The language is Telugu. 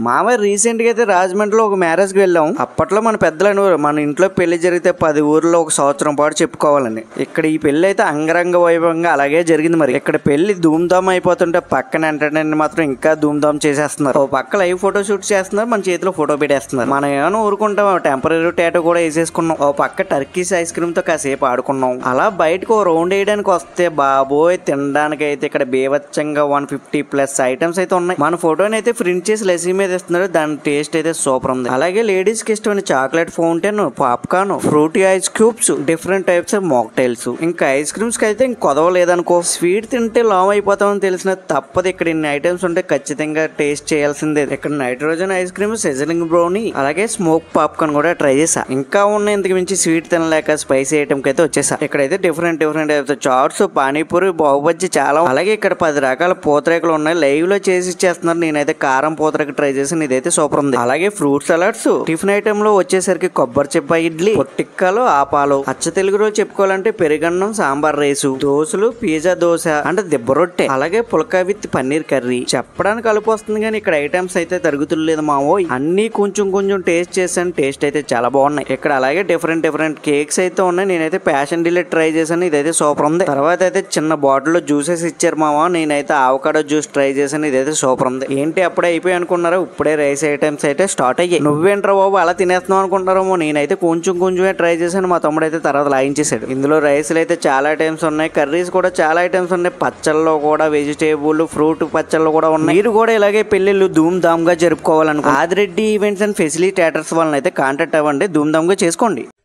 మామయ్య రీసెంట్ గా అయితే రాజమండ్రిలో ఒక మ్యారేజ్ కి వెళ్ళాం. అప్పట్లో మన పెద్దలు అనేవారు మన ఇంట్లో పెళ్లి జరిగితే 10 ఊర్లో ఒక సంవత్సరం పాటు చెప్పుకోవాలని. ఇక్కడ ఈ పెళ్లి అయితే అంగరంగ వైభవంగా అలాగే జరిగింది. మరి ఇక్కడ పెళ్లి ధూమ్ధామ్ అయిపోతుంటే పక్కన ఎంటర్టైన్మెంట్ మాత్రం ఇంకా ధూమ్ధామ్ చేసేస్తున్నారు. ఓ పక్క లైవ్ ఫోటో షూట్ చేస్తున్నారు, మన చేతిలో ఫోటో పెట్టేస్తున్నారు. మనం ఏమైనా ఊరుకుంటాం, టెంపరీ టాటూ కూడా వేసేసుకున్నాం. ఓ పక్క టర్కీస్ ఐస్ క్రీమ్ తో కాసేపు ఆడుకున్నాం. అలా బయటకు ఓ రౌండ్ వేయడానికి వస్తే బాబోయ్ తినడానికి అయితే ఇక్కడ బీభత్సంగా 150+ ఐటమ్స్ అయితే ఉన్నాయి. మన ఫోటోని అయితే ప్రింట్ చేసి లస్సీ మీద ఇస్తున్నారు. దాని టేస్ట్ అయితే సూపర్ ఉంది. అలాగే లేడీస్ కి ఇష్టమైన chocolate fountain, popcorn, fruity ice cubes, different types of mocktails, ఇంకా ఐస్ క్రీమ్స్ కి అయితే ఇంక కొదవలేదనుకో. స్వీట్ తింటే లావ్ అయిపోతామని తెలిసిన తప్పదు. ఇక్కడ ఇన్ని ఐటమ్స్ ఉంటే ఖచ్చితంగా టేస్ట్ చేయాల్సిందే. ఇక్కడ నైట్రోజన్ ఐస్ క్రీమ్, సిజలింగ్ బ్రౌనీ, అలాగే స్మోక్ పాప్కార్న్ కూడా ట్రై చేసా. ఇంకా ఉన్న ఇంతకు మించి స్వీట్ తినలేక స్పైసీ ఐటమ్ కి అయితే వచ్చేసా. ఇక్కడైతే డిఫరెంట్ టైప్స్ చాట్స్, పానీపూరి, బాహుబజ్జి చాలా. అలాగే ఇక్కడ 10 రకాల పూతరేకలు ఉన్నాయి. లైవ్ లో చేసి ఇచ్చేస్తున్నారు. నేనైతే కారం పూతరేక ట్రై చేసి ఇదైతే సూపర్ ఉంది. అలాగే ఫ్రూట్ సలాడ్స్, టిఫిన్ ఐటమ్ లో వచ్చేసరికి కొబ్బరి చెప్ప ఇడ్లీ, పొట్టిక్కలు, ఆపాలు. అచ్చ తెలుగులో చెప్పుకోవాలంటే పెరుగన్నం, సాంబార్ రైసు, దోశలు, పిజ్జా దోశ అంటే దిబ్బ రొట్టె, అలాగే పుల్కా విత్ పన్నీర్ కర్రీ. చెప్పడానికి కలుపు వస్తుంది కానీ ఇక్కడ ఐటమ్స్ అయితే తరుగుతులేదు మావోయ్. అన్ని కొంచెం టేస్ట్ చేశాను. టేస్ట్ అయితే చాలా బాగున్నాయి. ఇక్కడ అలాగే డిఫరెంట్ కేక్స్ అయితే ఉన్నాయి. నేనైతే ప్యాషన్ డిలైట్ ట్రై చేశాను. ఇదైతే సూపర్ ఉంది. తర్వాత అయితే చిన్న బాటిల్ లో జ్యూసెస్ ఇచ్చారు మావా. నేనైతే ఆవకాడో జ్యూస్ ట్రై చేశాను. ఇదైతే సూపర్ ఉంది. ఏంటి అప్పుడే అయిపోయి అనుకున్నారా? ఇప్పుడే రైస్ ఐటమ్స్ అయితే స్టార్ట్ అయ్యాయి. నువ్వేంట్రా బాబు అలా తినేస్తున్నావు అనుకుంటారేమో. నేనైతే కొంచెమే ట్రై చేశాను. మా తమ్ముడు అయితే తర్వాత లాగించేసాడు. ఇందులో రైస్లు అయితే చాలా ఐటమ్స్ ఉన్నాయి. కర్రీస్ కూడా చాలా ఐటమ్స్ ఉన్నాయి. పచ్చళ్ళలో కూడా వెజిటేబుల్, ఫ్రూట్ పచ్చళ్ళు కూడా ఉన్నాయి. మీరు కూడా ఇలాగే పెళ్లిళ్ళు ధూమ్ ధామ్ గా జరుపుకోవాలనుకో ఆదిరెడ్డి ఈవెంట్స్ అండ్ ఫెసిలిటేటర్స్ వాళ్ళని అయితే కాంటాక్ట్ అవ్వండి. ధూమ్ ధామ్ గా చేసుకోండి.